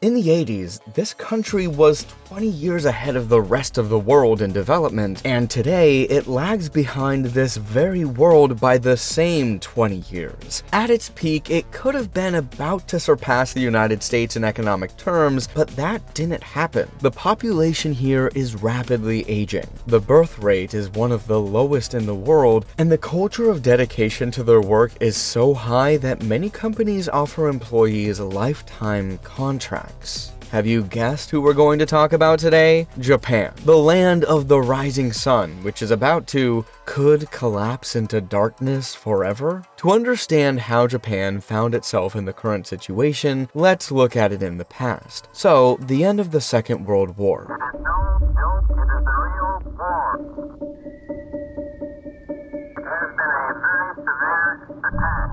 In the 80s, this country was 20 years ahead of the rest of the world in development, and today it lags behind this very world by the same 20 years. At its peak, it could have been about to surpass the United States in economic terms, but that didn't happen. The population here is rapidly aging. The birth rate is one of the lowest in the world, and the culture of dedication to their work is so high that many companies offer employees lifetime contracts. Have you guessed who we're going to talk about today? Japan, the land of the rising sun, which is about to could collapse into darkness forever? To understand how Japan found itself in the current situation, let's look at it in the past. So, the end of the Second World War. It is no joke, it is the real war. It has been a very severe attack.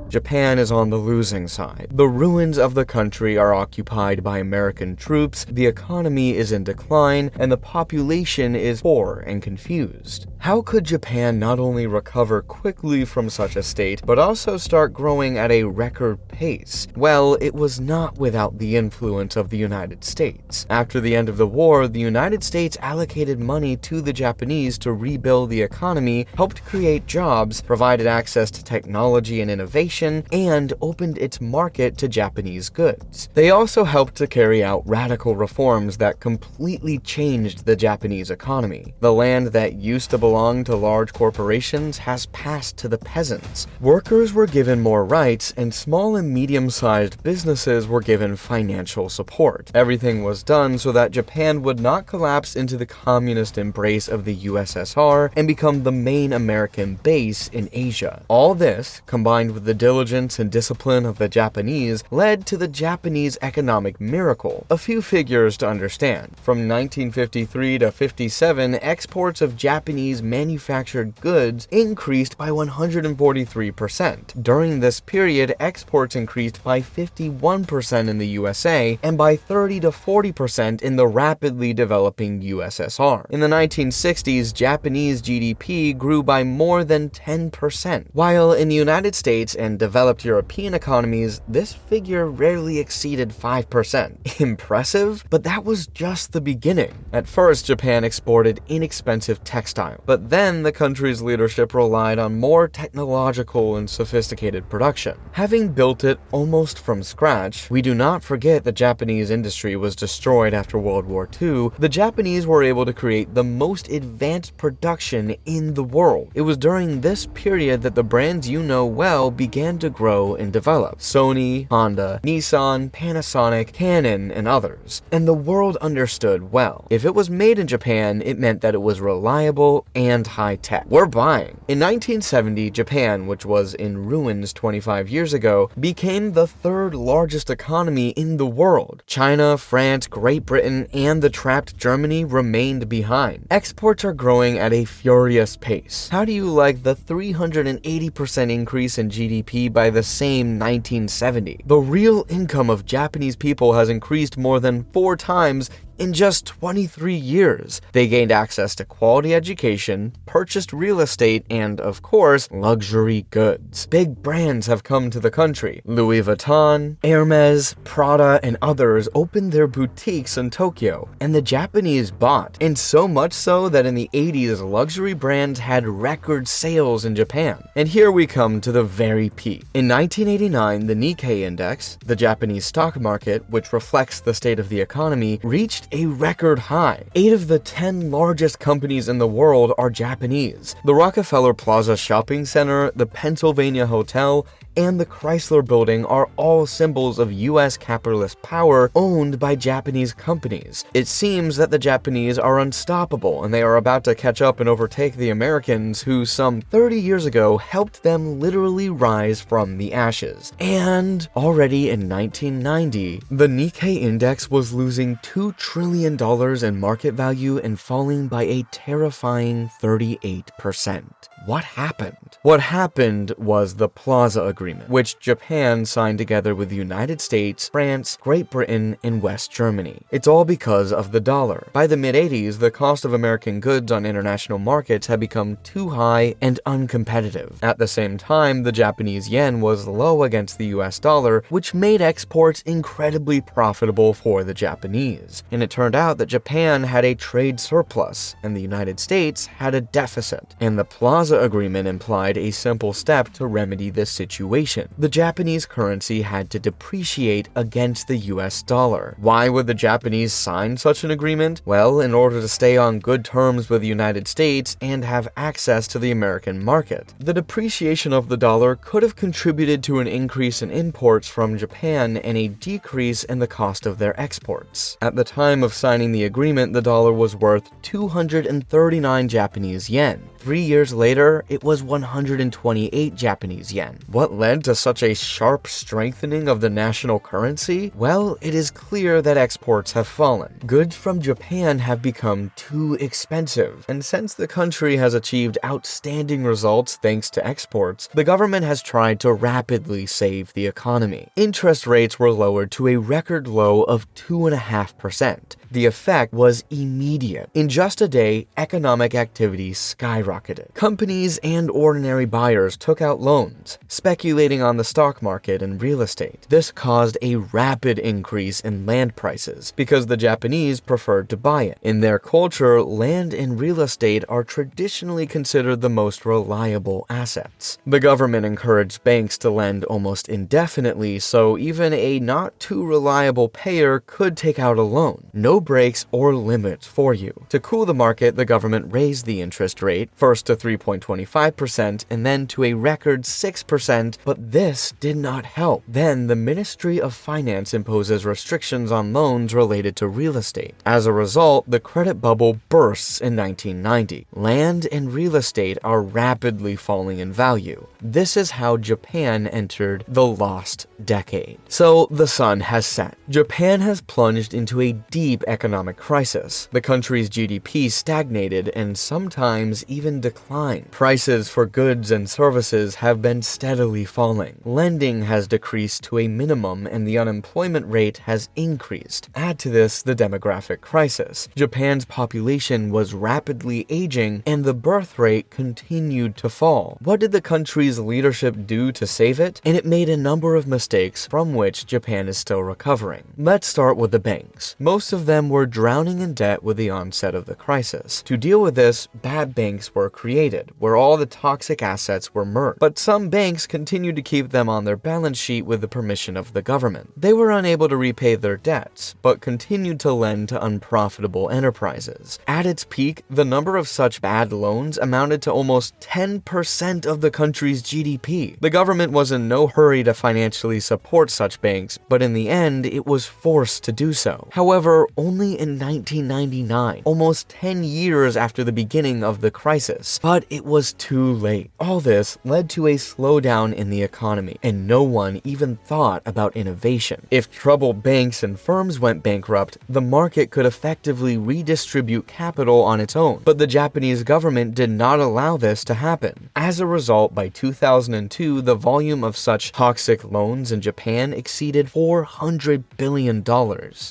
Japan is on the losing side. The ruins of the country are occupied by American troops, the economy is in decline, and the population is poor and confused. How could Japan not only recover quickly from such a state, but also start growing at a record pace? Well, it was not without the influence of the United States. After the end of the war, the United States allocated money to the Japanese to rebuild the economy, helped create jobs, provided access to technology and innovation, and opened its market to Japanese goods. They also helped to carry out radical reforms that completely changed the Japanese economy. The land that used to belong to large corporations has passed to the peasants. Workers were given more rights, and small and medium-sized businesses were given financial support. Everything was done so that Japan would not collapse into the communist embrace of the USSR and become the main American base in Asia. All this, combined with the diligence and discipline of the Japanese, led to the Japanese economic miracle. A few figures to understand. From 1953 to 57, exports of Japanese manufactured goods increased by 143%. During this period, exports increased by 51% in the USA and by 30 to 40% in the rapidly developing USSR. In the 1960s, Japanese GDP grew by more than 10%, while in the United States and developed European economies, this figure rarely exceeded 5%. Impressive? But that was just the beginning. At first, Japan exported inexpensive textile, but then the country's leadership relied on more technological and sophisticated production. Having built it almost from scratch, we do not forget the Japanese industry was destroyed after World War II. The Japanese were able to create the most advanced production in the world. It was during this period that the brands you know well began to grow and develop. Sony, Honda, Nissan, Panasonic, Canon, and others. And the world understood well. If it was made in Japan, it meant that it was reliable and high-tech. We're buying. In 1970, Japan, which was in ruins 25 years ago, became the third largest economy in the world. China, France, Great Britain, and the trapped Germany remained behind. Exports are growing at a furious pace. How do you like the 380% increase in GDP by the same 1970? The real income of Japanese people has increased more than 4 times in just 23 years. They gained access to quality education, purchased real estate, and, of course, luxury goods. Big brands have come to the country. Louis Vuitton, Hermes, Prada, and others opened their boutiques in Tokyo, and the Japanese bought. And so much so that in the 80s, luxury brands had record sales in Japan. And here we come to the very peak. In 1989, the Nikkei index, the Japanese stock market, which reflects the state of the economy, reached a record high. 8 of the 10 largest companies in the world are Japanese. The Rockefeller Plaza Shopping Center, the Pennsylvania Hotel, and the Chrysler Building are all symbols of US capitalist power owned by Japanese companies. It seems that the Japanese are unstoppable, and they are about to catch up and overtake the Americans who some 30 years ago helped them literally rise from the ashes. And already in 1990, the Nikkei index was losing $2 trillion in market value and falling by a terrifying 38%. what happened? What happened was the Plaza Agreement, which Japan signed together with the United States, France, Great Britain, and West Germany. It's all because of the dollar. By the mid-80s, the cost of American goods on international markets had become too high and uncompetitive. At the same time, the Japanese yen was low against the US dollar, which made exports incredibly profitable for the Japanese. And it turned out that Japan had a trade surplus, and the United States had a deficit. And the Plaza Agreement implied a simple step to remedy this situation. The Japanese currency had to depreciate against the US dollar. Why would the Japanese sign such an agreement? Well, in order to stay on good terms with the United States and have access to the American market. The depreciation of the dollar could have contributed to an increase in imports from Japan and a decrease in the cost of their exports. At the time of signing the agreement, the dollar was worth 239 Japanese yen. 3 years later, it was 128 Japanese yen. What led to such a sharp strengthening of the national currency? Well, it is clear that exports have fallen. Goods from Japan have become too expensive, and since the country has achieved outstanding results thanks to exports, the government has tried to rapidly save the economy. Interest rates were lowered to a record low of 2.5%. The effect was immediate. In just a day, economic activity skyrocketed. Companies and ordinary buyers took out loans, speculating on the stock market and real estate. This caused a rapid increase in land prices because the Japanese preferred to buy it. In their culture, land and real estate are traditionally considered the most reliable assets. The government encouraged banks to lend almost indefinitely, so even a not too reliable payer could take out a loan. No breaks or limits for you. To cool the market, the government raised the interest rate, first to 3.25% and then to a record 6%, but this did not help. Then the Ministry of Finance imposes restrictions on loans related to real estate. As a result, the credit bubble bursts in 1990. Land and real estate are rapidly falling in value. This is how Japan entered the lost decade. So the sun has set. Japan has plunged into a deep economic crisis. The country's GDP stagnated and sometimes even declined. Prices for goods and services have been steadily falling. Lending has decreased to a minimum and the unemployment rate has increased. Add to this the demographic crisis. Japan's population was rapidly aging and the birth rate continued to fall. What did the country's leadership do to save it? And it made a number of mistakes from which Japan is still recovering. Let's start with the banks. Most of them were drowning in debt with the onset of the crisis. To deal with this, bad banks were created, where all the toxic assets were merged. But some banks continued to keep them on their balance sheet with the permission of the government. They were unable to repay their debts, but continued to lend to unprofitable enterprises. At its peak, the number of such bad loans amounted to almost 10% of the country's GDP. The government was in no hurry to financially support such banks, but in the end, it was forced to do so. However, only in 1999, almost 10 years after the beginning of the crisis. But it was too late. All this led to a slowdown in the economy, and no one even thought about innovation. If troubled banks and firms went bankrupt, the market could effectively redistribute capital on its own. But the Japanese government did not allow this to happen. As a result, by 2002, the volume of such toxic loans in Japan exceeded $400 billion.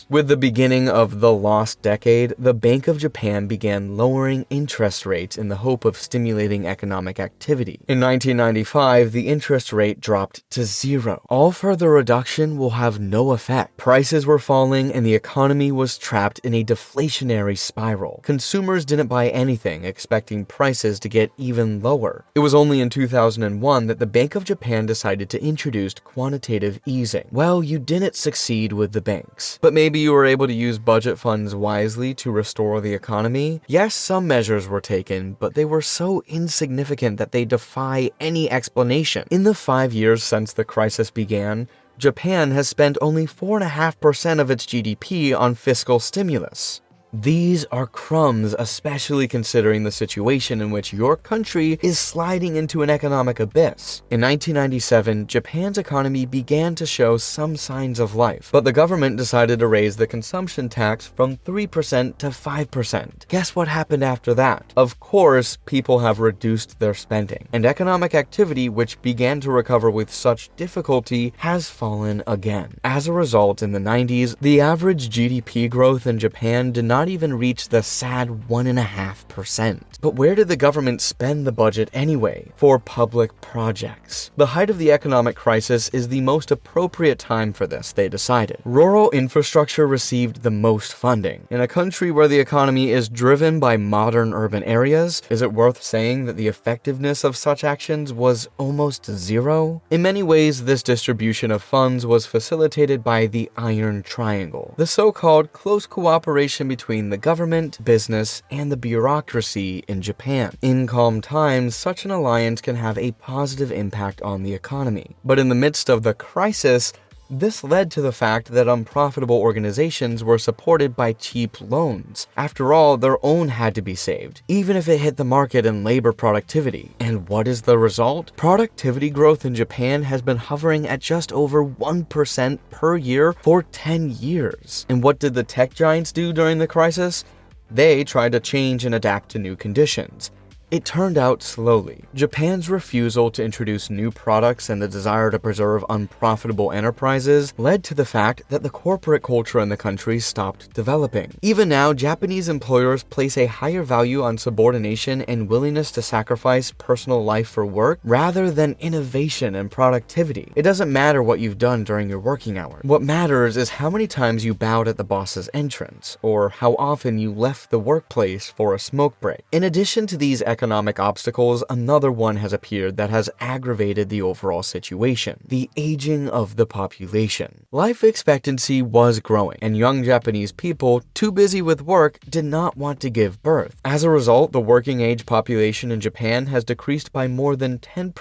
With the beginning of the lost decade, the Bank of Japan began lowering interest rates in the hope of stimulating economic activity. In 1995, the interest rate dropped to zero. All further reduction will have no effect. Prices were falling and the economy was trapped in a deflationary spiral. Consumers didn't buy anything, expecting prices to get even lower. It was only in 2001 that the Bank of Japan decided to introduce quantitative easing. Well, you didn't succeed with the banks, but maybe you were able to use budget funds wisely to restore the economy. Yes, some measures were taken, but they were so insignificant that they defy any explanation. In the 5 years since the crisis began, Japan has spent only 4.5% of its GDP on fiscal stimulus. These are crumbs, especially considering the situation in which your country is sliding into an economic abyss. In 1997, Japan's economy began to show some signs of life, but the government decided to raise the consumption tax from 3% to 5%. Guess what happened after that? Of course, people have reduced their spending, and economic activity, which began to recover with such difficulty, has fallen again. As a result, in the 90s, the average GDP growth in Japan did not even reach the sad 1.5%. But where did the government spend the budget anyway? For public projects. The height of the economic crisis is the most appropriate time for this, they decided. Rural infrastructure received the most funding. In a country where the economy is driven by modern urban areas, is it worth saying that the effectiveness of such actions was almost zero? In many ways, this distribution of funds was facilitated by the Iron Triangle, the so-called close cooperation between the government, business, and the bureaucracy in Japan. In calm times, such an alliance can have a positive impact on the economy. But in the midst of the crisis, this led to the fact that unprofitable organizations were supported by cheap loans. After all, their own had to be saved, even if it hit the market and labor productivity. And what is the result? Productivity growth in Japan has been hovering at just over 1% per year for 10 years. And what did the tech giants do during the crisis? They tried to change and adapt to new conditions. It turned out slowly. Japan's refusal to introduce new products and the desire to preserve unprofitable enterprises led to the fact that the corporate culture in the country stopped developing. Even now, Japanese employers place a higher value on subordination and willingness to sacrifice personal life for work rather than innovation and productivity. It doesn't matter what you've done during your working hours. What matters is how many times you bowed at the boss's entrance, or how often you left the workplace for a smoke break. In addition to these economic obstacles, another one has appeared that has aggravated the overall situation: the aging of the population. Life expectancy was growing, and young Japanese people, too busy with work, did not want to give birth. As a result, the working age population in Japan has decreased by more than 10%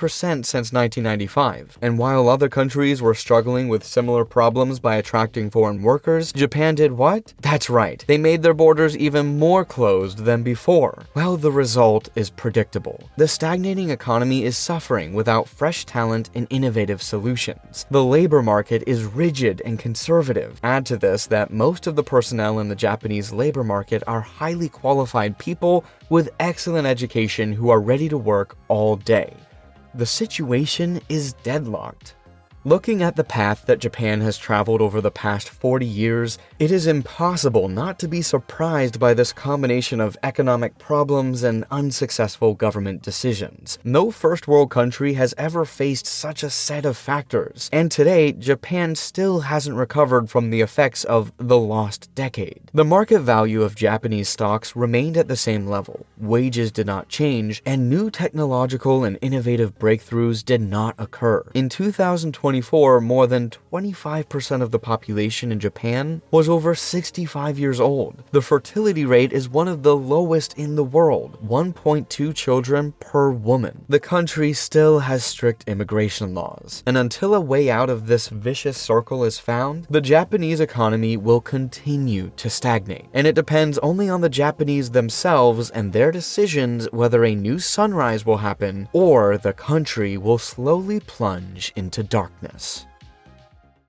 since 1995. And while other countries were struggling with similar problems by attracting foreign workers, Japan did what? That's right, they made their borders even more closed than before. Well, the result is predictable. The stagnating economy is suffering without fresh talent and innovative solutions. The labor market is rigid and conservative. Add to this that most of the personnel in the Japanese labor market are highly qualified people with excellent education who are ready to work all day. The situation is deadlocked. Looking at the path that Japan has traveled over the past 40 years, it is impossible not to be surprised by this combination of economic problems and unsuccessful government decisions. No first world country has ever faced such a set of factors, and today, Japan still hasn't recovered from the effects of the lost decade. The market value of Japanese stocks remained at the same level, wages did not change, and new technological and innovative breakthroughs did not occur. In 2020, more than 25% of the population in Japan was over 65 years old. The fertility rate is one of the lowest in the world, 1.2 children per woman. The country still has strict immigration laws, and until a way out of this vicious circle is found, the Japanese economy will continue to stagnate. And it depends only on the Japanese themselves and their decisions whether a new sunrise will happen or the country will slowly plunge into darkness.